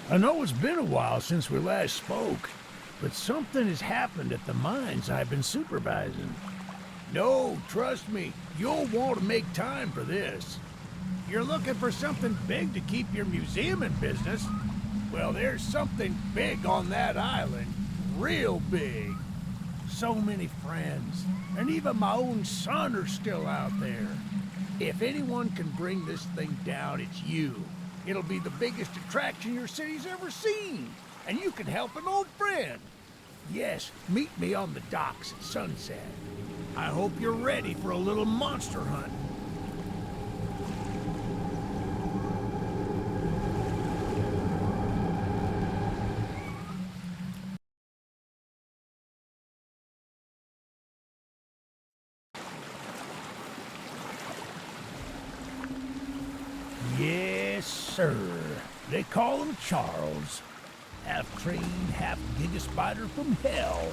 I know it's been a while since we last spoke, but something has happened at the mines I've been supervising. No, trust me, you'll want to make time for this. You're looking for something big to keep your museum in business? Well, there's something big on that island. Real big. So many friends, and even my own son are still out there. If anyone can bring this thing down, it's you. It'll be the biggest attraction your city's ever seen, and you can help an old friend. Yes, meet me on the docks at sunset. I hope you're ready for a little monster hunt. Yes, sir. They call him Charles. Half train, half GIGA spider from hell.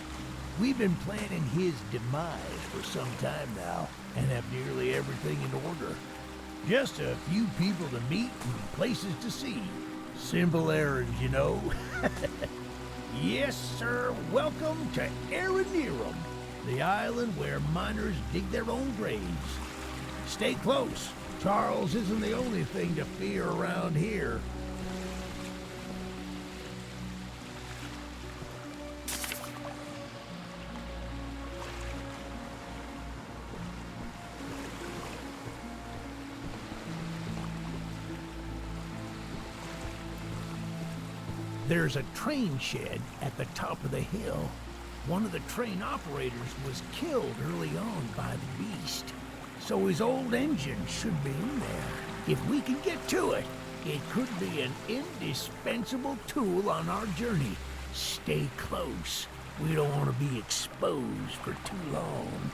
We've been planning his demise for some time now, and have nearly everything in order. Just a few people to meet and places to see. Simple errands, you know. Yes, sir. Welcome to Aranerum, the island where miners dig their own graves. Stay close. Charles isn't the only thing to fear around here. There's a train shed at the top of the hill. One of the train operators was killed early on by the beast, so his old engine should be in there. If we can get to it, it could be an indispensable tool on our journey. Stay close. We don't want to be exposed for too long.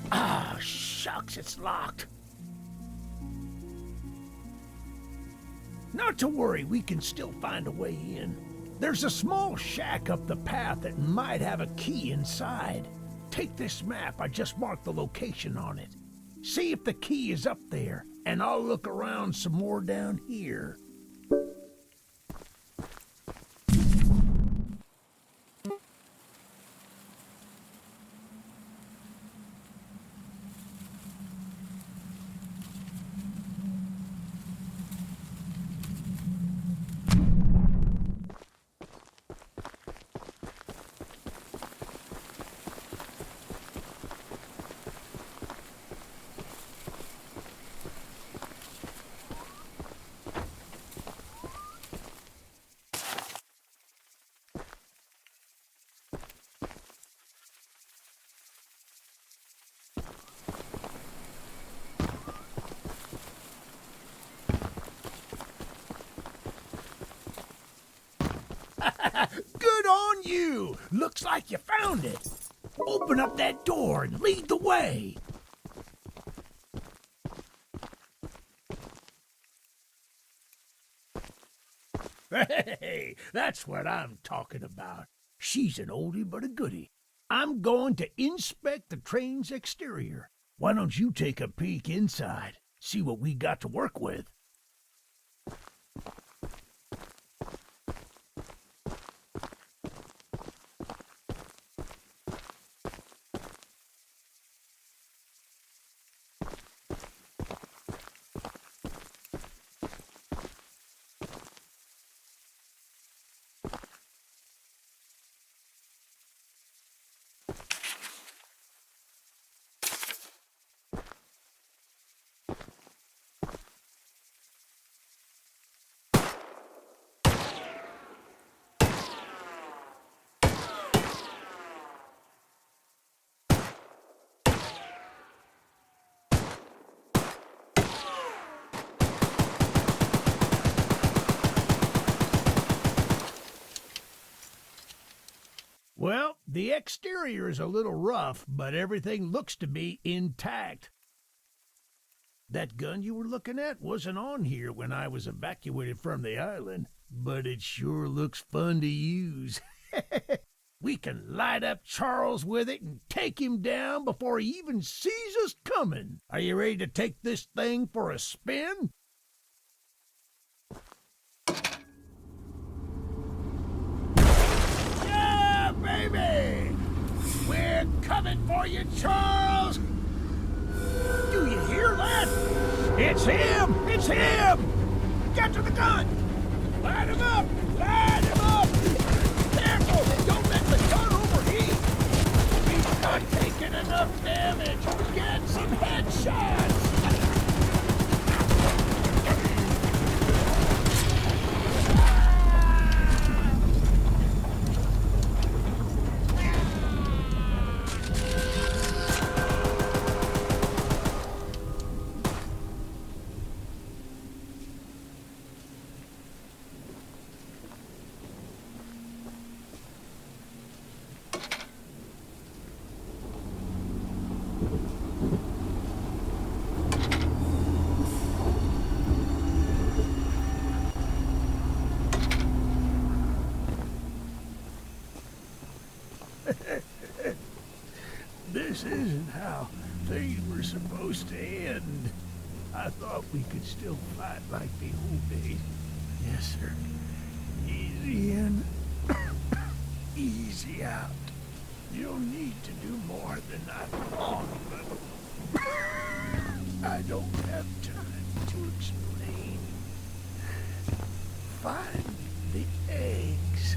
Ah, shucks, it's locked. Not to worry, we can still find a way in. There's a small shack up the path that might have a key inside. Take this map, I just marked the location on it. See if the key is up there, and I'll look around some more down here. Good on you! Looks like you found it. Open up that door and lead the way. Hey, that's what I'm talking about. She's an oldie but a goodie. I'm going to inspect the train's exterior. Why don't you take a peek inside? See what we got to work with. Well, the exterior is a little rough, but everything looks to be intact. That gun you were looking at wasn't on here when I was evacuated from the island, but it sure looks fun to use. We can light up Charles with it and take him down before he even sees us coming. Are you ready to take this thing for a spin? Yeah, baby! We're coming for you, Charles! Do you hear that? It's him! It's him! Get to the gun! Light him up! Light him up! Careful! Don't let the gun overheat! He's not taking enough damage! Get some headshots! This isn't how things were supposed to end. I thought we could still fight like the old days. Yes, sir. Easy in, easy out. You'll need to do more than I thought, but I don't have time to explain. Find the eggs.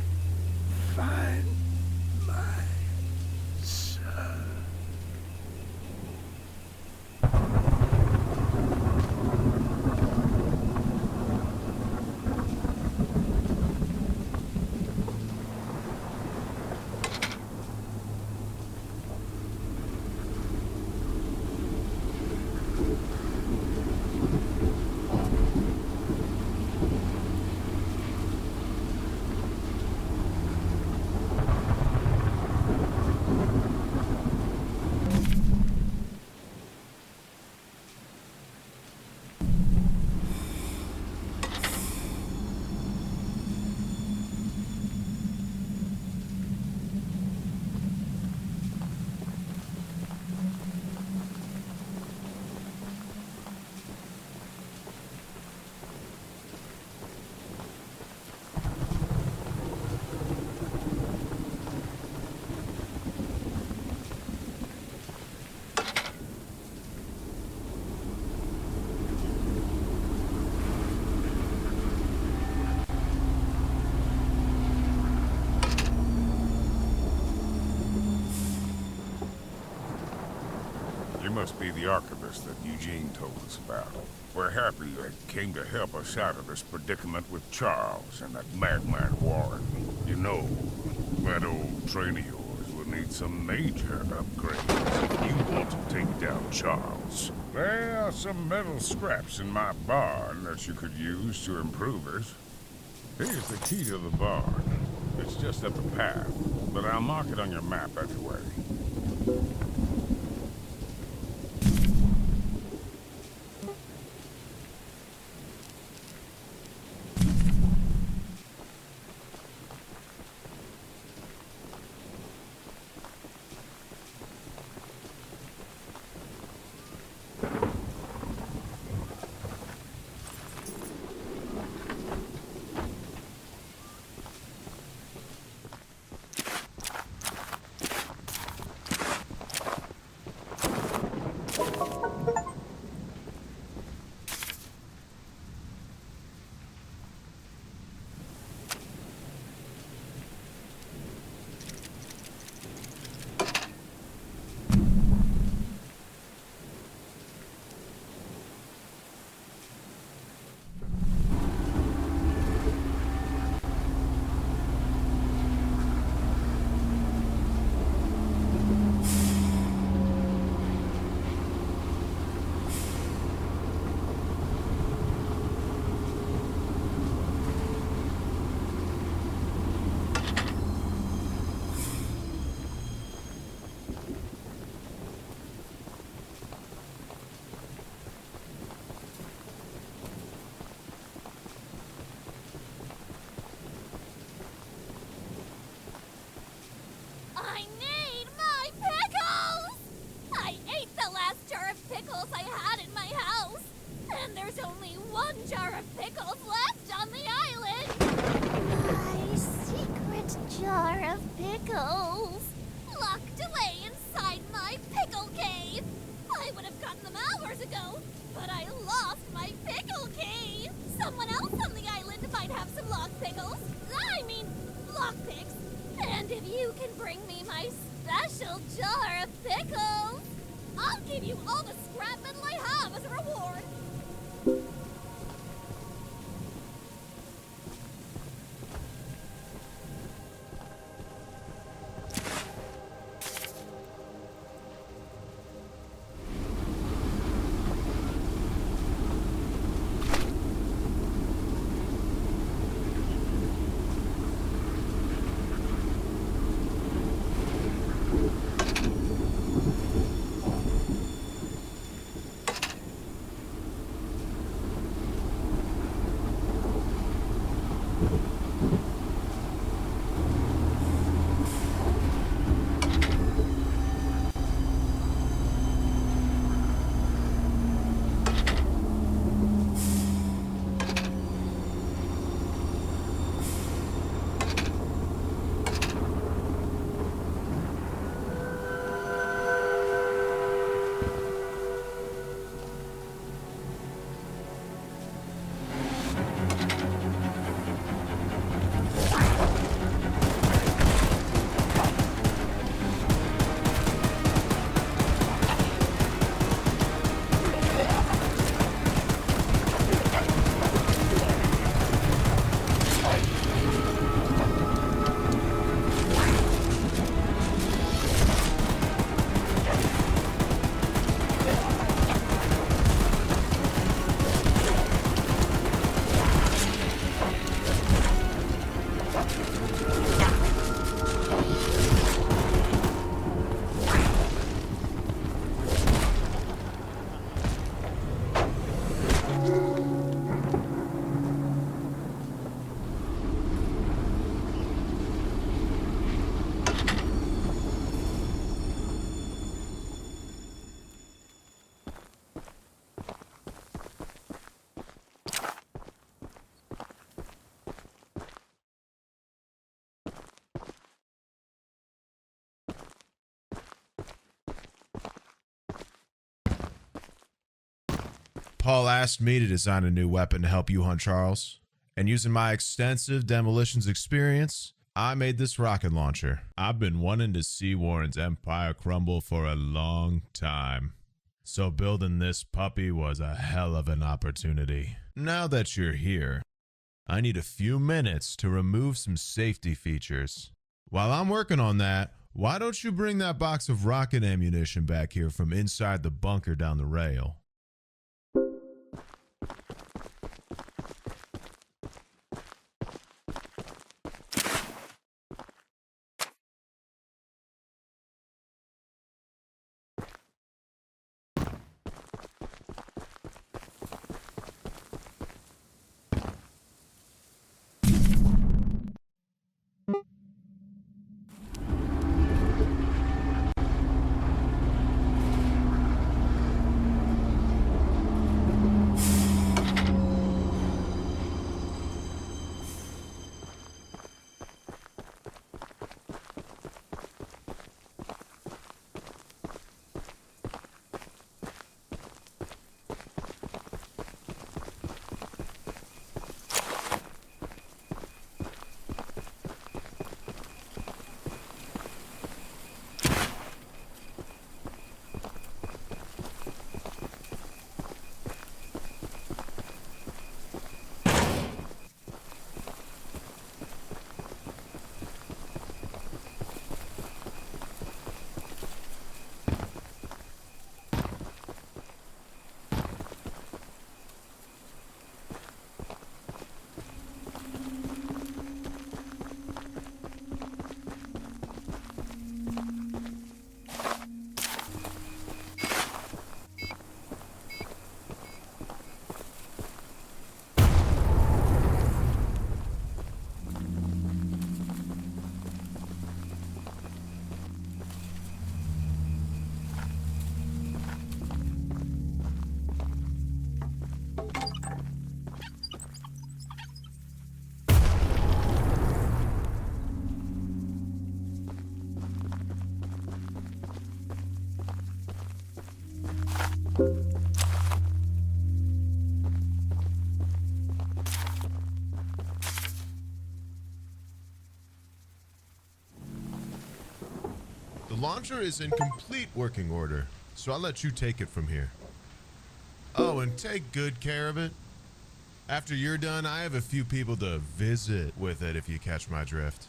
Find my son. You must be the archivist that Eugene told us about. We're happy you came to help us out of this predicament with Charles and that madman Warren. You know, that old train of yours will need some major upgrades if you want to take down Charles. There are some metal scraps in my barn that you could use to improve it. Here's the key to the barn. It's just up the path, but I'll mark it on your map anyway. one jar of pickles left on the island! My secret jar of pickles! Locked away inside my pickle cave! I would have gotten them hours ago, but I lost my pickle cave! Someone else on the island might have some locked pickles. I mean, lockpicks. And if you can bring me my special jar of pickles, I'll give you all the scrap metal I have as a reward. Paul asked me to design a new weapon to help you hunt Charles, and using my extensive demolitions experience, I made this rocket launcher. I've been wanting to see Warren's empire crumble for a long time, so building this puppy was a hell of an opportunity. Now that you're here, I need a few minutes to remove some safety features. While I'm working on that, why don't you bring that box of rocket ammunition back here from inside the bunker down the rail? launcher is in complete working order, so I'll let you take it from here. Oh, and take good care of it. After you're done, I have a few people to visit with it, if you catch my drift.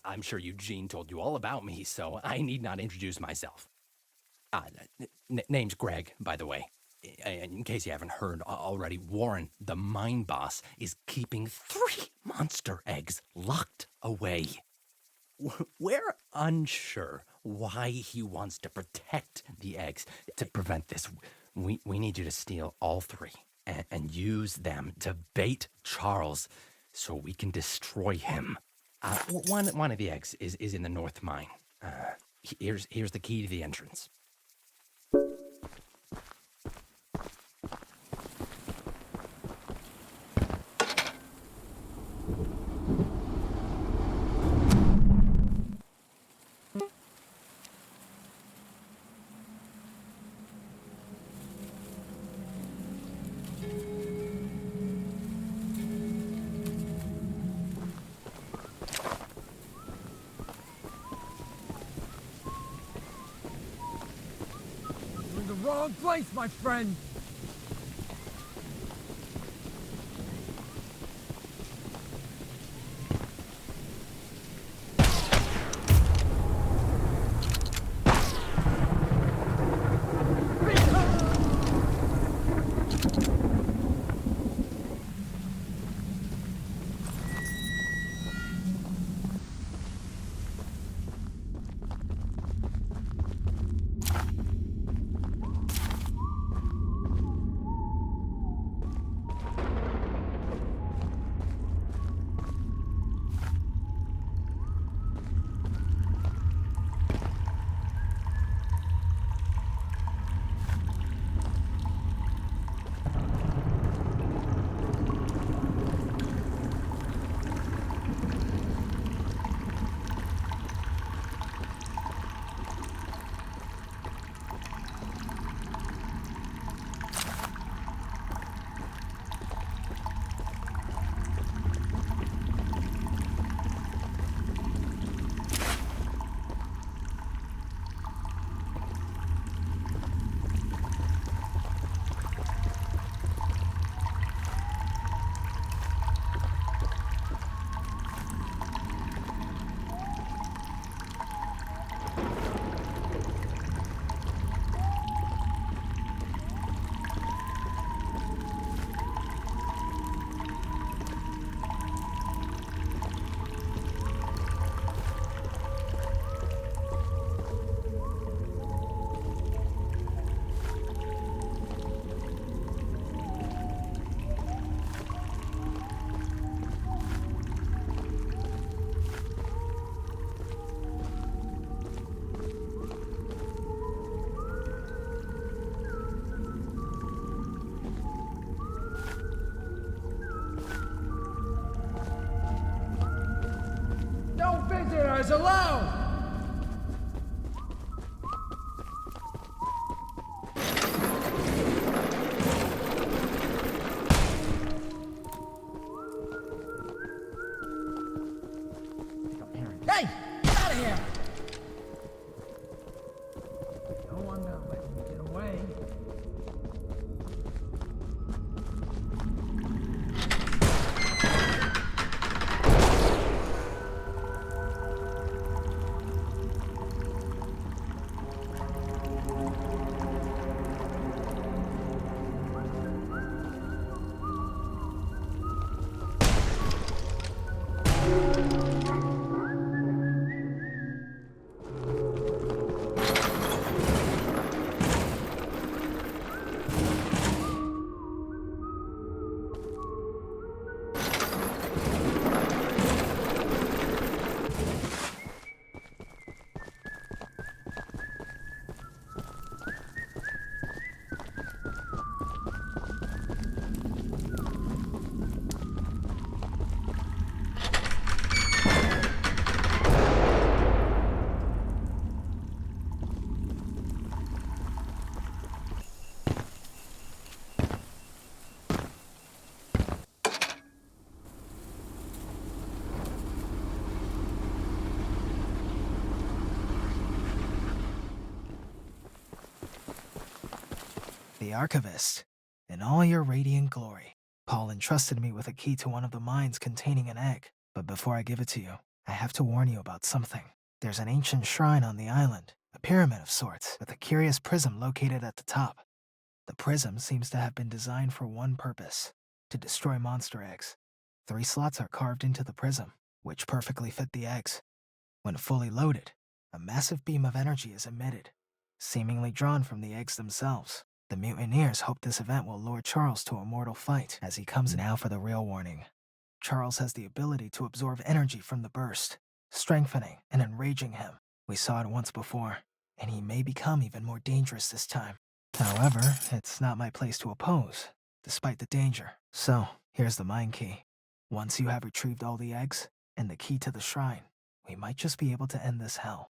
I'm sure Eugene told you all about me, so I need not introduce myself. Name's Greg, by the way. In case you haven't heard already, Warren, the mine boss, is keeping 3 monster eggs locked away. We're unsure why he wants to protect the eggs. To prevent this, we need you to steal all 3 and use them to bait Charles so we can destroy him. One of the eggs is in the north mine. Here's the key to the entrance. Wrong place, my friend! Visitors allowed! Hey! Get out of here! No one gonna let me get away. The Archivist, in all your radiant glory. Paul entrusted me with a key to one of the mines containing an egg. But before I give it to you, I have to warn you about something. There's an ancient shrine on the island, a pyramid of sorts, with a curious prism located at the top. The prism seems to have been designed for one purpose: to destroy monster eggs. 3 slots are carved into the prism, which perfectly fit the eggs. When fully loaded, a massive beam of energy is emitted, seemingly drawn from the eggs themselves. The mutineers hope this event will lure Charles to a mortal fight as he comes. Now for the real warning. Charles has the ability to absorb energy from the burst, strengthening and enraging him. We saw it once before, and he may become even more dangerous this time. However, it's not my place to oppose, despite the danger. So, here's the mine key. Once you have retrieved all the eggs and the key to the shrine, we might just be able to end this hell.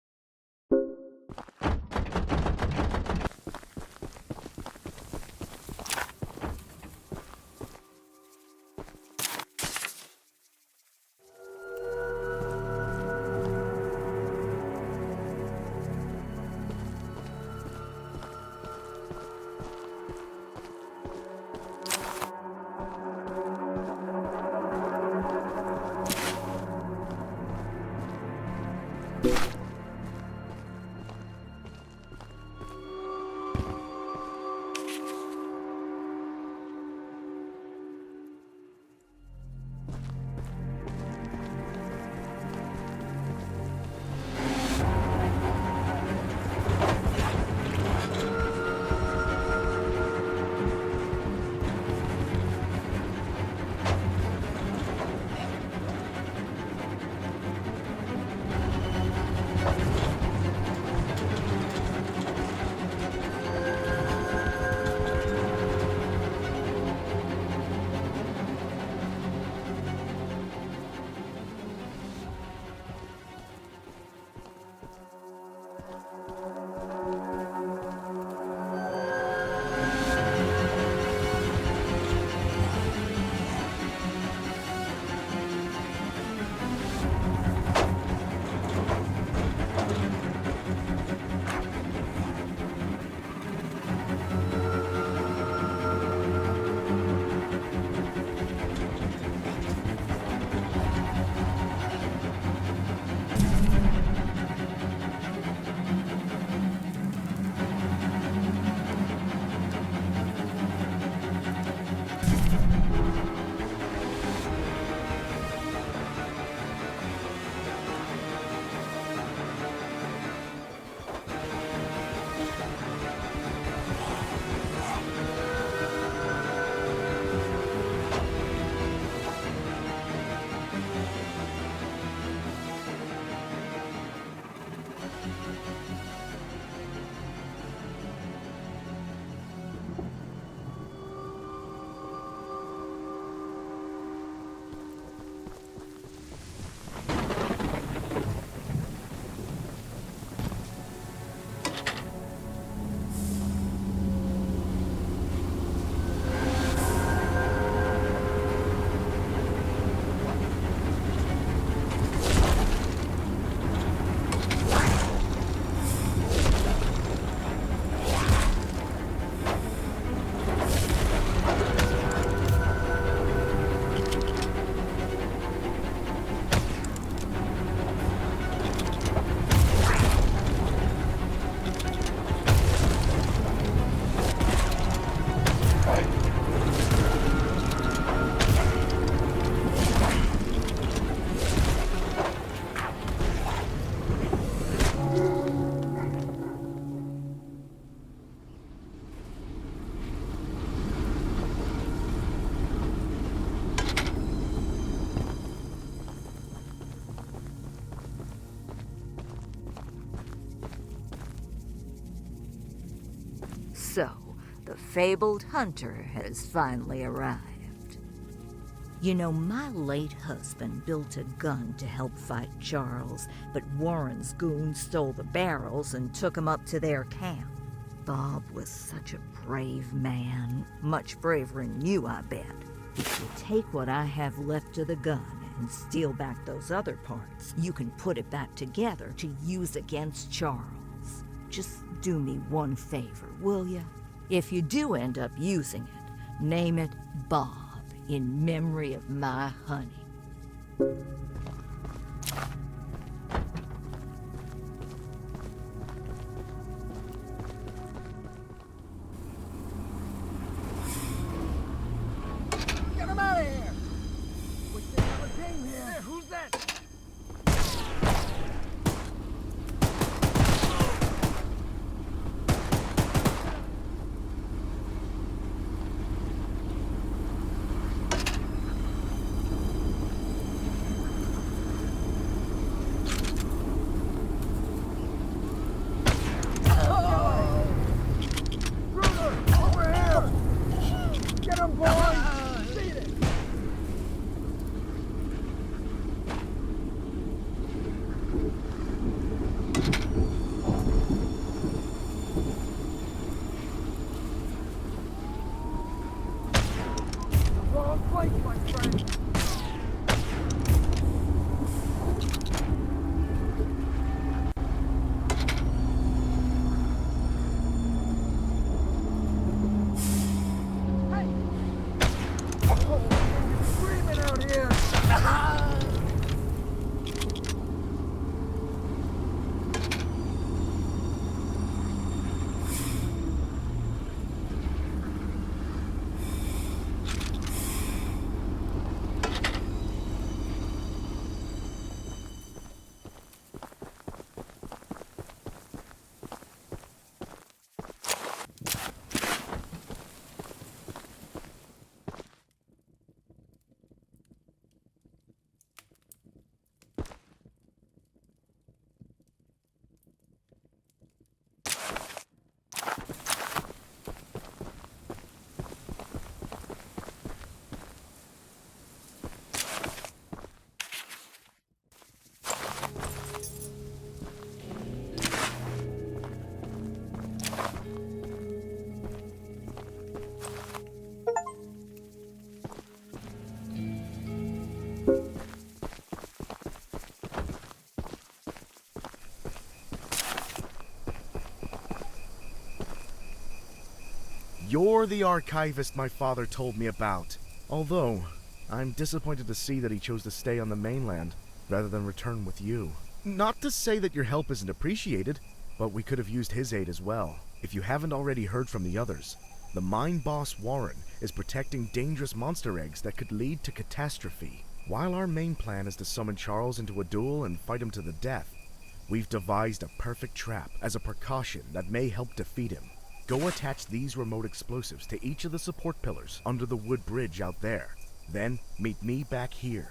So, the fabled hunter has finally arrived. You know, my late husband built a gun to help fight Charles, but Warren's goons stole the barrels and took him up to their camp. Bob was such a brave man, much braver than you, I bet. If you take what I have left of the gun and steal back those other parts, you can put it back together to use against Charles. Just do me one favor, will ya? If you do end up using it, name it Bob, in memory of my honey. Get him out of here! Wish they never came here. Hey, who's that? You're the archivist my father told me about. Although, I'm disappointed to see that he chose to stay on the mainland rather than return with you. Not to say that your help isn't appreciated, but we could have used his aid as well. If you haven't already heard from the others, the mine boss Warren is protecting dangerous monster eggs that could lead to catastrophe. While our main plan is to summon Charles into a duel and fight him to the death, we've devised a perfect trap as a precaution that may help defeat him. Go attach these remote explosives to each of the support pillars under the wood bridge out there. Then meet me back here.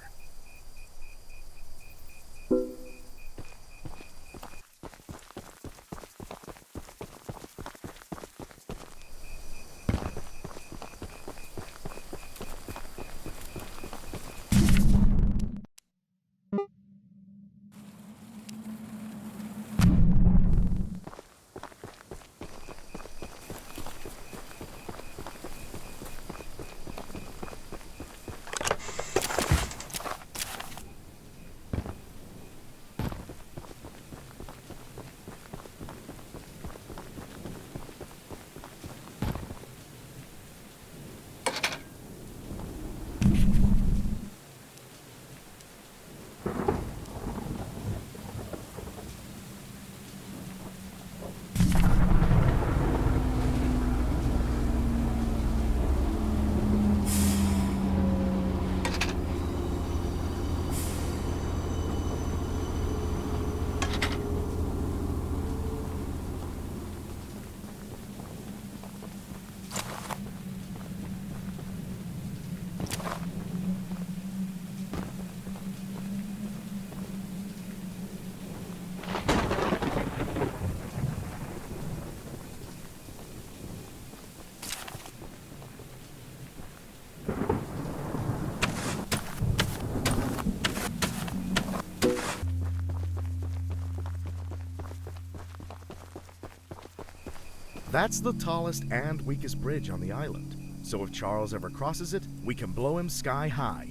That's the tallest and weakest bridge on the island, so if Charles ever crosses it, we can blow him sky high.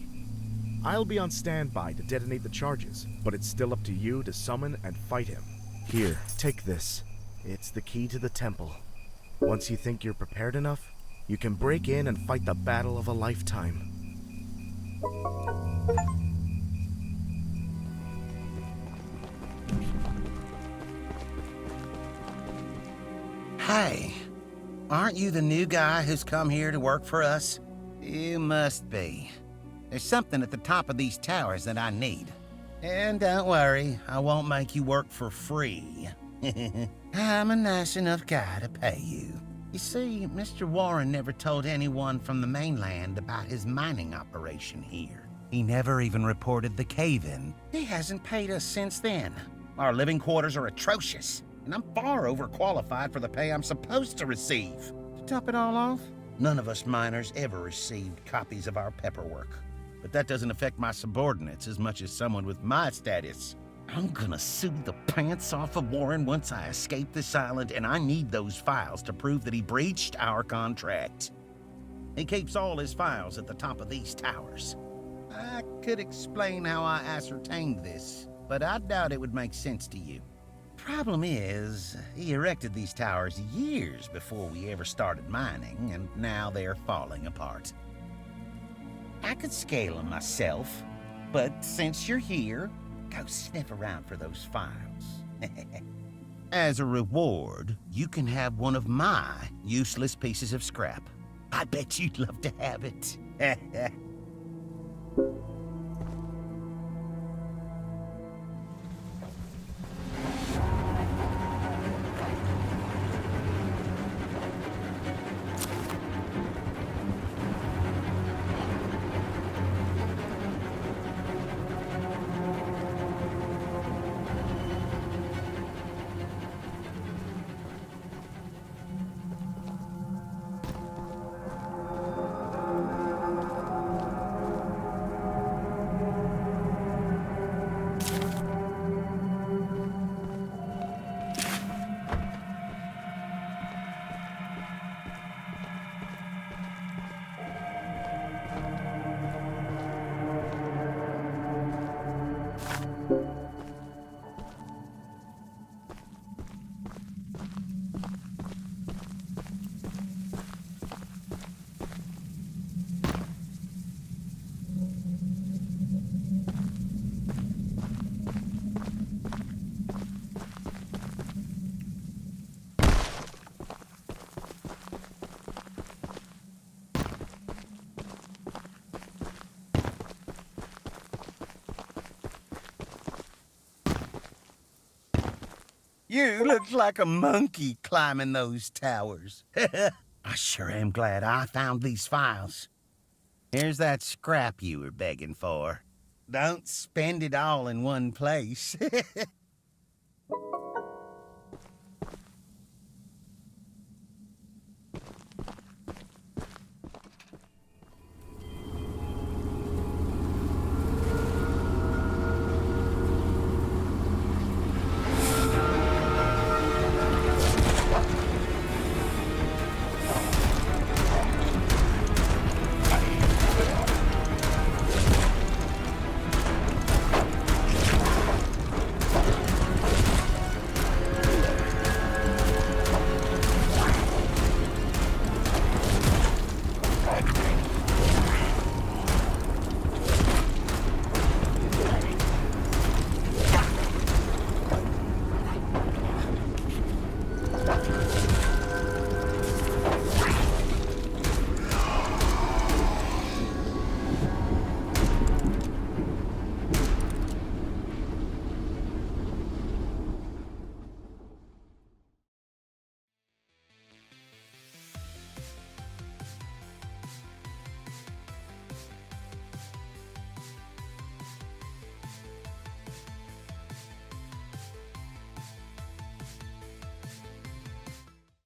I'll be on standby to detonate the charges, but it's still up to you to summon and fight him. Here, take this. It's the key to the temple. Once you think you're prepared enough, you can break in and fight the battle of a lifetime. Hey, aren't you the new guy who's come here to work for us? You must be. There's something at the top of these towers that I need. And don't worry, I won't make you work for free. I'm a nice enough guy to pay you. You see, Mr. Warren never told anyone from the mainland about his mining operation here. He never even reported the cave-in. He hasn't paid us since then. Our living quarters are atrocious, and I'm far overqualified for the pay I'm supposed to receive. To top it all off, none of us miners ever received copies of our paperwork. But that doesn't affect my subordinates as much as someone with my status. I'm gonna sue the pants off of Warren once I escape this island, and I need those files to prove that he breached our contract. He keeps all his files at the top of these towers. I could explain how I ascertained this, but I doubt it would make sense to you. Problem is, he erected these towers years before we ever started mining, and now they're falling apart. I could scale them myself, but since you're here, go sniff around for those files. As a reward, you can have one of my useless pieces of scrap. I bet you'd love to have it. You look like a monkey climbing those towers. I sure am glad I found these files. Here's that scrap you were begging for. Don't spend it all in one place.